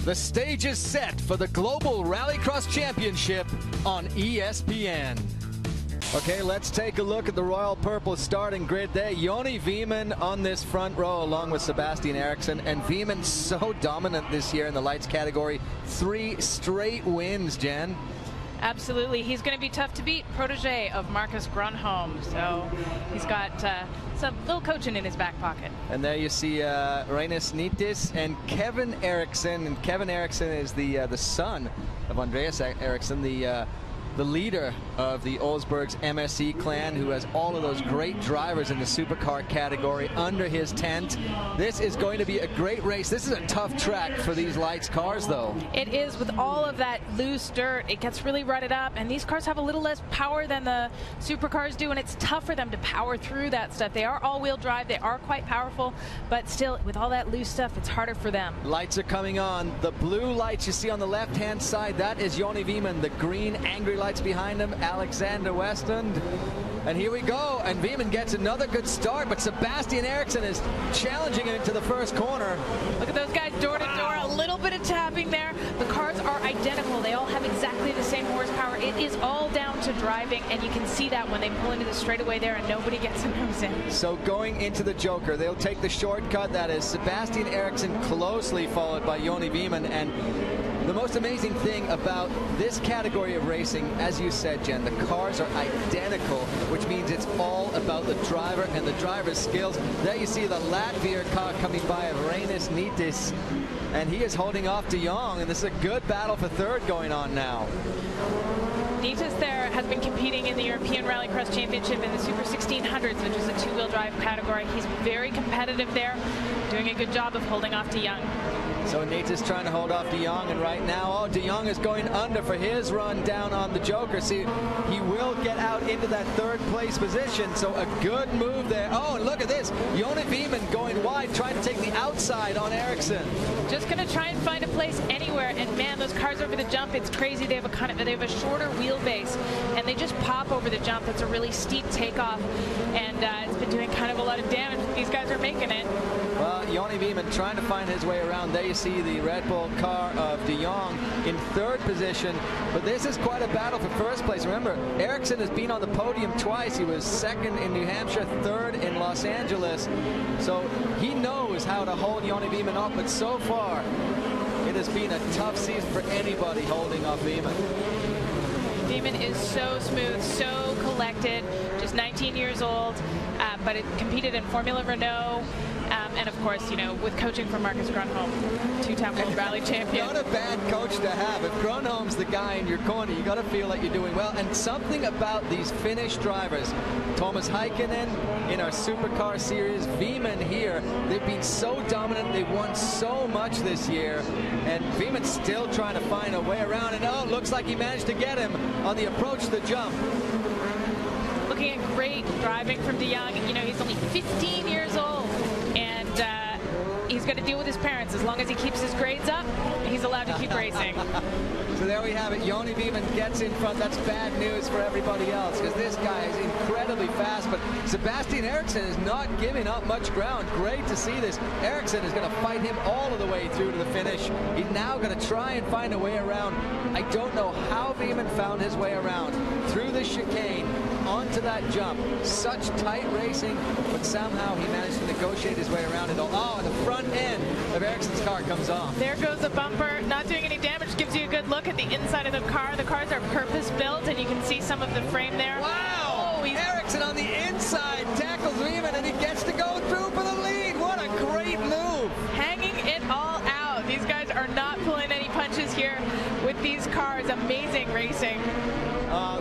The stage is set for the Global Rallycross Championship on ESPN. Okay, let's take a look at the Royal Purple starting grid there. Joni Veman on this front row along with Sebastian Eriksson. And Veman so dominant this year in the lights category. 3 straight wins, Jen. Absolutely. He's going to be tough to beat, protege of Marcus Grönholm. So he's got some little coaching in his back pocket. And there you see Reinus Nitis and Kevin Eriksson. And Kevin Eriksson is the son of Andreas Eriksson, the leader of the Olsberg's MSE clan, who has all of those great drivers in the supercar category under his tent. This is going to be a great race. This is a tough track for these lights cars, though. It is, with all of that loose dirt. It gets really rutted up, and these cars have a little less power than the supercars do, and it's tough for them to power through that stuff. They are all-wheel drive. They are quite powerful, but still, with all that loose stuff, it's harder for them. Lights are coming on. The blue lights you see on the left-hand side, that is Joni Veman. The green angry lights behind him, Alexander Westland. And here we go, and Veman gets another good start, but Sebastian Eriksson is challenging him into the first corner. Look at those guys door to door, a little bit of tapping there. The cars are identical. They all have exactly the same horsepower. It is all down to driving, and you can see that when they pull into the straightaway there and nobody gets a nose in. So going into the Joker, they'll take the shortcut. That is Sebastian Eriksson, closely followed by Joni Veman. And the most amazing thing about this category of racing, as you said, Jen, the cars are identical, which means it's all about the driver and the driver's skills. There you see the Latvia car coming by of Reinus Nitis, and he is holding off De Jong, and this is a good battle for third going on now. Nitis there has been competing in the European Rallycross Championship in the Super 1600s, which is a two-wheel drive category. He's very competitive there, doing a good job of holding off De Jong. So Nitis trying to hold off De Jong, and right now, oh, De Jong is going under for his run down on the Joker. See, he will get out into that third place position, so a good move there. Oh, and look at this, Joni Veman going wide, trying to take the outside on Eriksson. Just going to try and find a place anywhere, and man, those cars over the jump, it's crazy. They have a shorter wheelbase, and they just pop over the jump. It's a really steep takeoff, and it's been doing kind of a lot of damage. These guys are making it. Well, Joni Veman trying to find his way around. There you see the Red Bull car of De Jong in third position, but this is quite a battle for first place. Remember, Eriksson has been on the podium twice. He was second in New Hampshire, third in Los Angeles, so he knows how to hold Joni Veman off, but so far it has been a tough season for anybody holding off Veman. Veman is so smooth, so collected, just 19 years old, but it competed in Formula Renault, and of course, you know, with coaching from Marcus Grönholm, two-time World Rally champion. Not a bad coach to have. If Grönholm's the guy in your corner, you got to feel like you're doing well. And something about these Finnish drivers, Thomas Heikkinen in our Supercar Series, Veman here, they've been so dominant. They've won so much this year, and Veman's still trying to find a way around. And oh, it looks like he managed to get him on the approach to the jump. Looking at great driving from De Jong. You know, he's only 15 years old, and he's got to deal with his parents. As long as he keeps his grades up, he's allowed to keep racing. So there we have it. Joni Veman gets in front. That's bad news for everybody else, because this guy is incredibly fast, but Sebastian Eriksson is not giving up much ground. Great to see this. Eriksson is going to fight him all of the way through to the finish. He's now going to try and find a way around. I don't know how Veman found his way around through the chicane onto that jump. Such tight racing, but somehow he managed to negotiate his way around it all. Oh, and the front end of Eriksson's car comes off. There goes the bumper, not doing any damage. Gives you a good look at the inside of the car. The cars are purpose-built, and you can see some of the frame there. Wow! Oh, Eriksson on the inside tackles Veman, and he gets to go through for the lead. What a great move! Hanging it all out. These guys are not pulling any punches here with these cars. Amazing racing.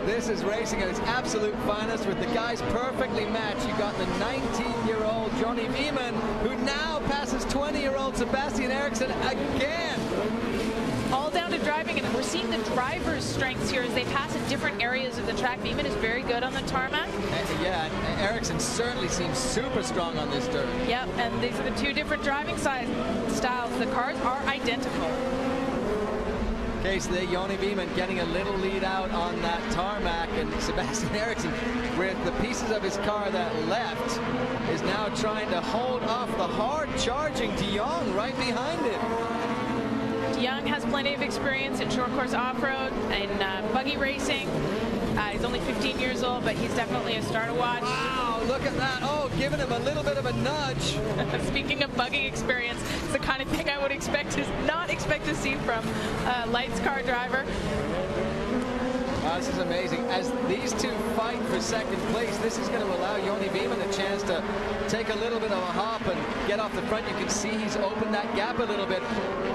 This is racing at its absolute finest, with the guys perfectly matched. You got the 19-year-old Joni Veman, who now passes 20-year-old Sebastian Eriksson again. All down to driving, and we're seeing the driver's strengths here as they pass in different areas of the track. Veman is very good on the tarmac. Yeah, and Eriksson certainly seems super strong on this dirt. Yep, and these are the two different driving styles. The cars are identical. Okay, so there Joni Veman getting a little lead out on that tarmac, and Sebastian Eriksson, with the pieces of his car that left, is now trying to hold off the hard-charging De Jong right behind him. De Jong has plenty of experience in short course off-road and buggy racing. He's only 15 years old, but he's definitely a star to watch. Wow, look at that. Oh, giving him a little bit of a nudge. Speaking of buggy experience, it's the kind of thing I would not expect to see from a lights car driver. This is amazing. As these two fight for second place, this is going to allow Joni Beeman a chance to take a little bit of a hop and get off the front. You can see he's opened that gap a little bit.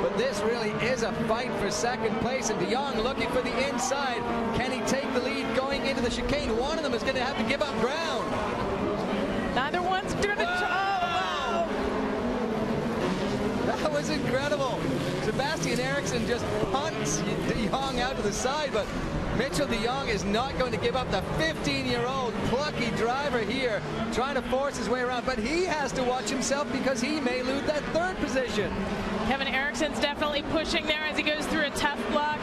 But this really is a fight for second place. And De Jong looking for the inside. Can he take the lead going into the chicane? One of them is going to have to give up ground. Neither one's doing a job. That was incredible. Sebastian Eriksson just punts De Jong out to the side, but Mitchell De Jong is not going to give up. The 15-year-old plucky driver here trying to force his way around, but he has to watch himself because he may lose that third position. Kevin Eriksson's definitely pushing there as he goes through a tough block.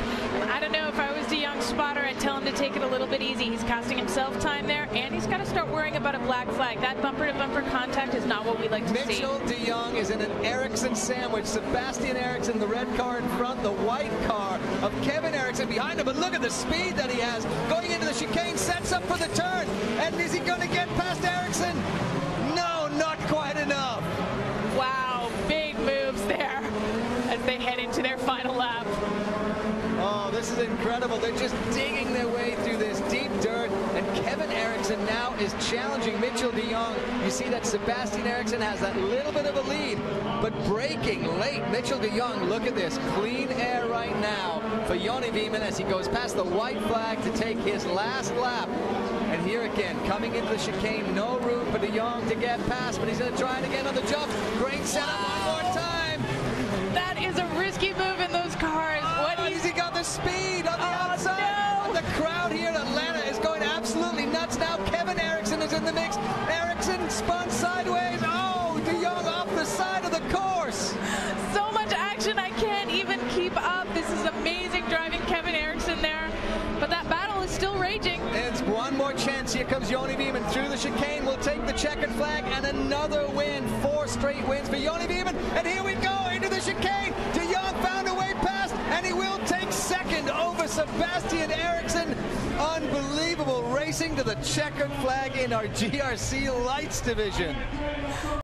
I don't know, if I was De Jong's spotter, I'd tell him to take it a little bit easy. He's costing himself time there, and he's got to start worrying about a black flag. That bumper-to-bumper contact is not what we like to see. Mitchell De Jong is in an Eriksson sandwich. Sebastian Eriksson, the red car in front, the white car of Kevin Eriksson behind him. But look at the speed that he has. Going into the chicane, sets up for the turn. And is he going to get past Eriksson? No, not quite enough. Wow, big moves there as they head into their final lap. Oh, this is incredible. They're just digging their way through this deep dirt, and Kevin Eriksson now is challenging Mitchell De Jong. You see that Sebastian Eriksson has that little bit of a lead, but braking late. Mitchell De Jong, look at this. Clean air right now for Joni Beeman as he goes past the white flag to take his last lap. And here again, coming into the chicane, no room for De Jong to get past, but he's going to try it again on the jump. Great setup, one more time. That is a risky move in those cars. Has he got the speed on the outside? No. And the crowd here in Atlanta is going absolutely nuts now. Kevin Eriksson is in the mix. Eriksson spun sideways. Oh, De Jong off the side of the course. So much action, I can't even keep up. This is amazing driving Kevin Eriksson there. But that battle is still raging. It's one more chance. Here comes Joni Beeman through the chicane. Will take the checkered flag and another win. 4 straight wins for Joni Beeman. And here we go into the chicane. De Jong found a way past, and he will take second over Sebastian Eriksson. Unbelievable racing to the checkered flag in our GRC lights division.